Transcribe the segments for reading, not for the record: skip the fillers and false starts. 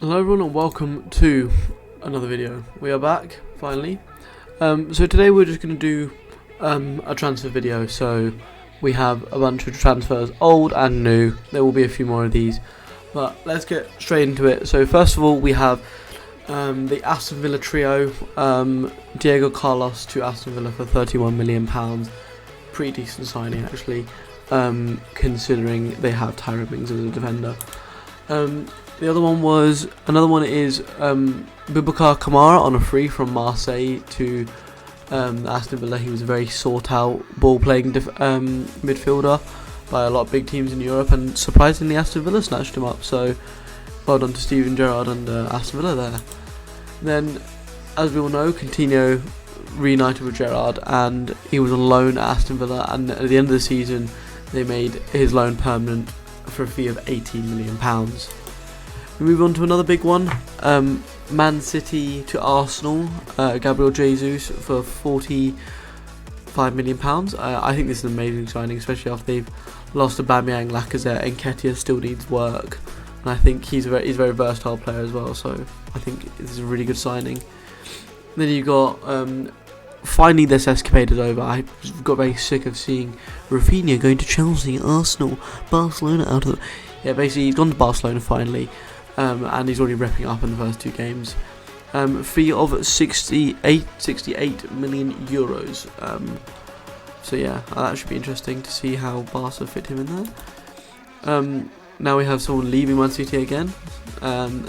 Hello everyone and welcome to another video. We are back, finally. So today we're just going to do a transfer video. So we have a bunch of transfers, old and new. There will be a few more of these, but let's get straight into it. So first of all we have the Aston Villa trio, Diego Carlos to Aston Villa for £31 million. Pretty decent signing actually, considering they have Tyrone Mings as a defender. The other one is Boubacar Kamara on a free from Marseille to Aston Villa. He was a very sought out ball playing midfielder by a lot of big teams in Europe, and surprisingly Aston Villa snatched him up, so well done to Steven Gerrard and Aston Villa there. Then, as we all know, Coutinho reunited with Gerrard and he was on loan at Aston Villa, and at the end of the season they made his loan permanent for a fee of £18 million. We move on to another big one, Man City to Arsenal, Gabriel Jesus for £45 million. I think this is an amazing signing, especially after they've lost Aubameyang, Lacazette, and Nketiah still needs work. And I think he's a very versatile player as well, so I think this is a really good signing. Then you got, finally this escapade is over. I got very sick of seeing Rafinha going to Chelsea, Arsenal, Barcelona out of the... Yeah, basically he's gone to Barcelona finally. And he's already wrapping up in the first two games. Fee of 68 million euros. So yeah, that should be interesting to see how Barca fit him in there. Now we have someone leaving Man City again.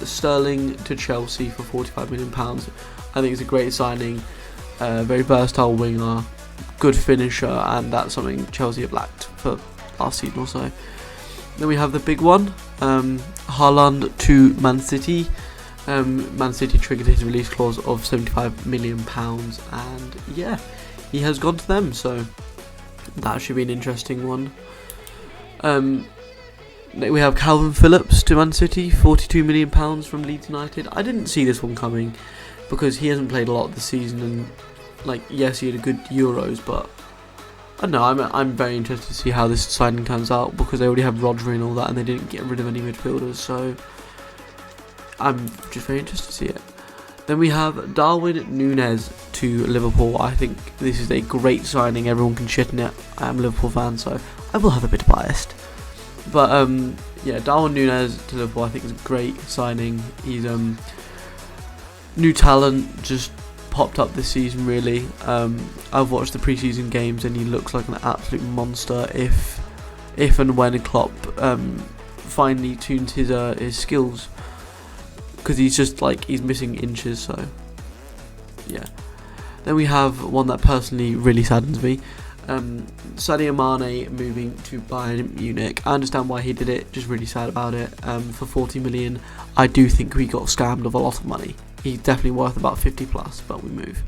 Sterling to Chelsea for £45 million. I think it's a great signing. Very versatile winger, good finisher, and that's something Chelsea have lacked for last season or so. Then we have the big one, Haaland to Man City. Man City triggered his release clause of £75 million, and yeah, he has gone to them, so that should be an interesting one. We have Calvin Phillips to Man City, £42 million from Leeds United. I didn't see this one coming because he hasn't played a lot this season, and yes, he had a good Euros, but I don't know, I'm very interested to see how this signing turns out, because they already have Rodri and all that and they didn't get rid of any midfielders, so I'm just very interested to see it. Then we have Darwin Núñez to Liverpool. I think this is a great signing, everyone can shit in it. I am a Liverpool fan, so I will have a bit biased. But yeah, Darwin Núñez to Liverpool I think is a great signing. He's new talent, just popped up this season really. I've watched the preseason games and he looks like an absolute monster if and when Klopp finally tunes his skills, because he's just he's missing inches, so yeah. Then we have one that personally really saddens me, Sadio Mane moving to Bayern Munich. I understand why he did it, just really sad about it. For 40 million, I do think we got scammed of a lot of money. He's definitely worth about 50 plus, but we move.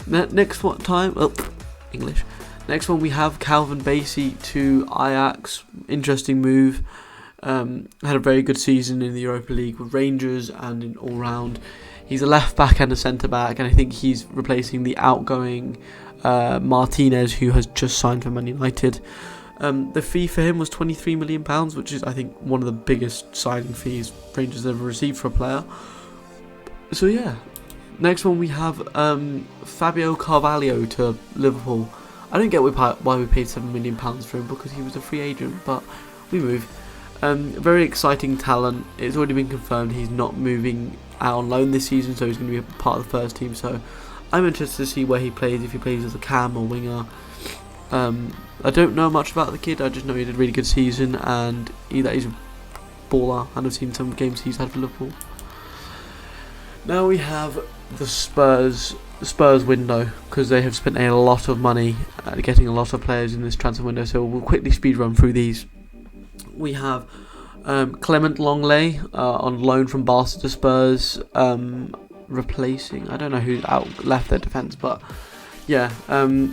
Next one we have Calvin Bassey to Ajax. Interesting move. Had a very good season in the Europa League with Rangers and in all round. He's a left back and a centre back, and I think he's replacing the outgoing Martinez, who has just signed for Man United. The fee for him was £23 million, which is I think one of the biggest signing fees Rangers ever received for a player. So yeah, next one we have Fabio Carvalho to Liverpool. I don't get why we paid £7 million for him, because he was a free agent, but we move. Very exciting talent. It's already been confirmed he's not moving out on loan this season, so he's going to be a part of the first team. So I'm interested to see where he plays, if he plays as a cam or winger. I don't know much about the kid, I just know he did a really good season and he's a baller, and I've seen some games he's had for Liverpool. Now we have the Spurs window, because they have spent a lot of money getting a lot of players in this transfer window, so we'll quickly speed run through these. We have Clement Longley on loan from Barca to Spurs, replacing, I don't know who left their defence, but yeah,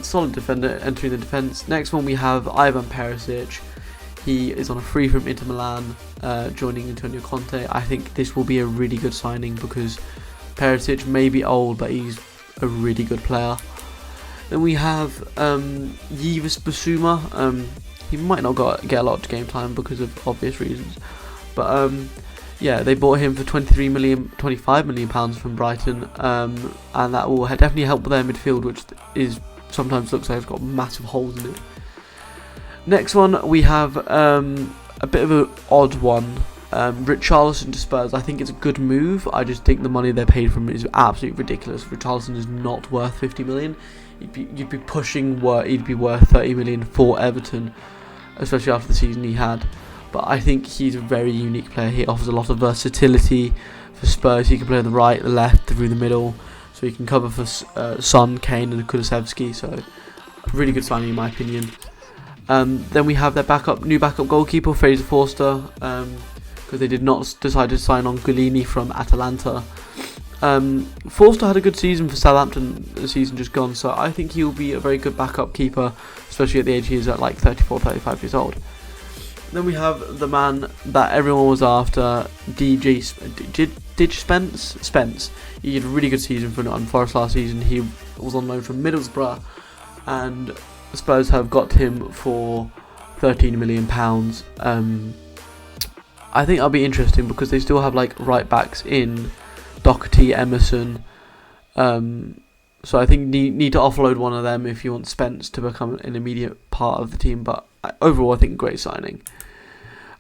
solid defender entering the defence. Next one we have Ivan Perisic. He is on a free from Inter Milan, joining Antonio Conte. I think this will be a really good signing, because Perisic may be old, but he's a really good player. Then we have Yves Bissouma. He might not get a lot of game time because of obvious reasons, but yeah, they bought him for 25 million pounds from Brighton, and that will definitely help their midfield, which is sometimes looks like it's got massive holes in it. Next one, we have a bit of an odd one. Richarlison to Spurs. I think it's a good move. I just think the money they paid for him is absolutely ridiculous. Richarlison is not worth 50 million. You'd be pushing he'd be worth 30 million for Everton, especially after the season he had. But I think he's a very unique player. He offers a lot of versatility for Spurs. He can play on the right, the left, through the middle. So he can cover for Son, Kane and Kulusevski. So really good signing in my opinion. Then we have their new backup goalkeeper, Fraser Forster, because they did not decide to sign on Golini from Atalanta. Forster had a good season for Southampton the season just gone, so I think he'll be a very good backup keeper, especially at the age he is at like 34, 35 years old. Then we have the man that everyone was after, Spence. He had a really good season for Nottingham Forest last season. He was on loan from Middlesbrough, and Spurs have got him for £13 million. I think that'll be interesting because they still have like right backs in Doherty, Emerson. So I think you need to offload one of them if you want Spence to become an immediate part of the team. But overall, I think great signing.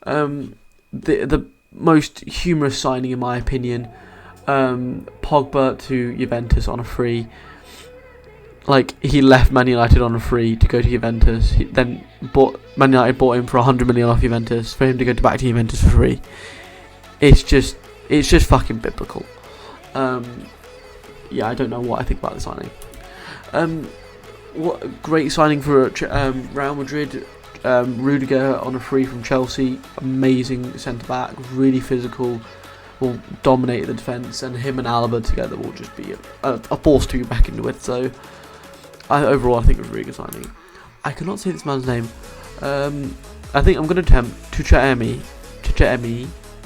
The most humorous signing, in my opinion, Pogba to Juventus on a free. Like, he left Man United on a free to go to Juventus. Man United bought him for 100 million off Juventus for him to go back to Juventus for free. It's just fucking biblical. Yeah, I don't know what I think about the signing. What a great signing for Real Madrid. Rudiger on a free from Chelsea. Amazing centre back, really physical. Will dominate the defence, and him and Alaba together will just be a force to be reckoned with. So, overall, I think it was a really good signing. I cannot say this man's name. I think I'm going to attempt Tuchemi.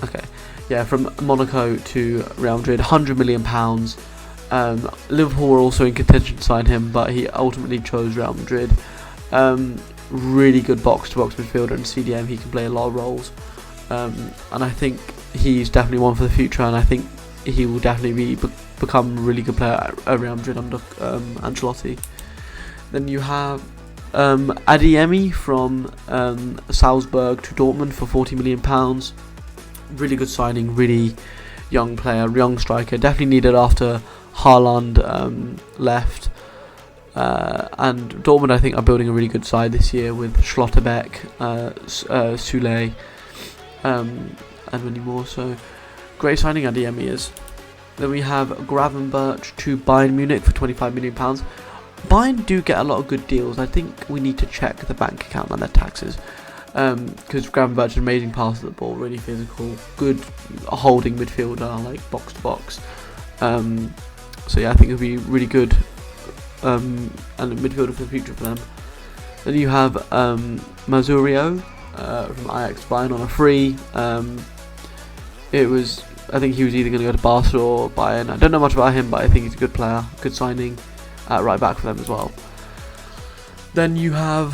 Okay, yeah, from Monaco to Real Madrid, £100 million. Liverpool were also in contention to sign him, but he ultimately chose Real Madrid. Really good box-to-box midfielder and CDM. He can play a lot of roles, and I think he's definitely one for the future. And I think he will definitely become a really good player at Real Madrid under Ancelotti. Then you have Adeyemi from Salzburg to Dortmund for £40 million. Really good signing, really young player, young striker. Definitely needed after Haaland left. And Dortmund, I think, are building a really good side this year with Schlotterbeck, Soule, and many more. So, great signing Adeyemi is. Then we have Gravenberch to Bayern Munich for £25 million. Bayern do get a lot of good deals. I think we need to check the bank account and their taxes. Because Gravenberch is an amazing passer of the ball, really physical, good holding midfielder, like box to box. So yeah, I think it'll be really good, and a midfielder for the future for them. Then you have Mazurio from Ajax Bayern on a free. I think he was either going to go to Barca or Bayern. I don't know much about him, but I think he's a good player, good signing at right back for them as well. Then you have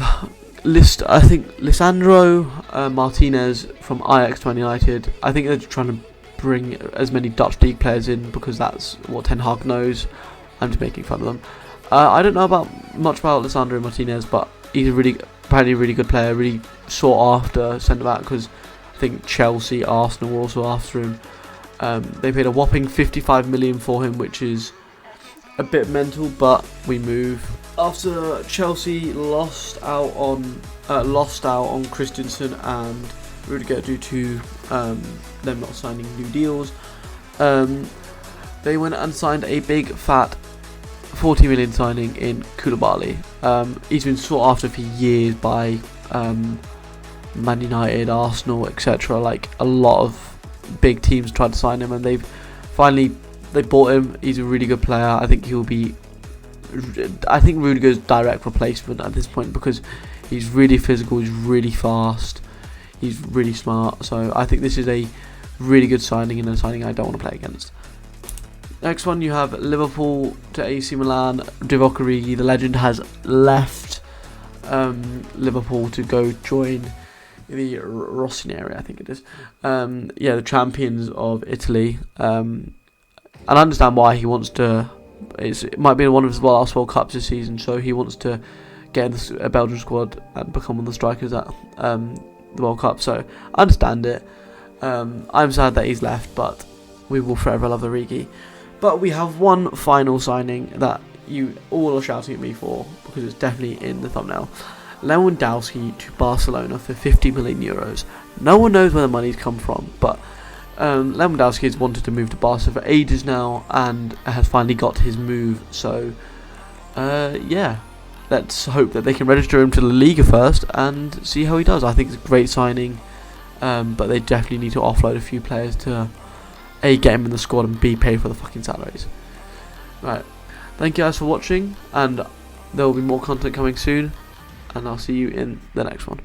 Lisandro Martinez from Ajax to United. I think they're trying to bring as many Dutch league players in because that's what Ten Hag knows. I'm just making fun of them. I don't know much about Lisandro Martinez, but he's apparently a really good player, really sought after centre back because I think Chelsea, Arsenal were also after him. They paid a whopping 55 million for him, which is a bit mental, but we move. After Chelsea lost out on Christensen and Rudiger due to them not signing new deals, they went and signed a big fat 40 million signing in Koulibaly. He's been sought after for years by Man United, Arsenal, etc. Like a lot of big teams tried to sign him, and they bought him. He's a really good player. I think Rudiger's direct replacement at this point because he's really physical, he's really fast, he's really smart. So I think this is a really good signing and a signing I don't want to play against. Next one, you have Liverpool to AC Milan. Divock Origi, the legend, has left Liverpool to go join Rossinieri, I think it is. Yeah, the champions of Italy. And I understand why he wants to. It might be one of his last World Cups this season, so he wants to get in a Belgian squad and become one of the strikers at the World Cup. So I understand it. I'm sad that he's left, but we will forever love the Rigi. But we have one final signing that you all are shouting at me for, because it's definitely in the thumbnail. Lewandowski to Barcelona for 50 million euros. No one knows where the money's come from, but Lewandowski has wanted to move to Barca for ages now, and has finally got his move. So, yeah, let's hope that they can register him to La Liga first and see how he does. I think it's a great signing, but they definitely need to offload a few players to A, get him in the squad, and B, pay for the fucking salaries. Right, thank you guys for watching, and there will be more content coming soon, and I'll see you in the next one.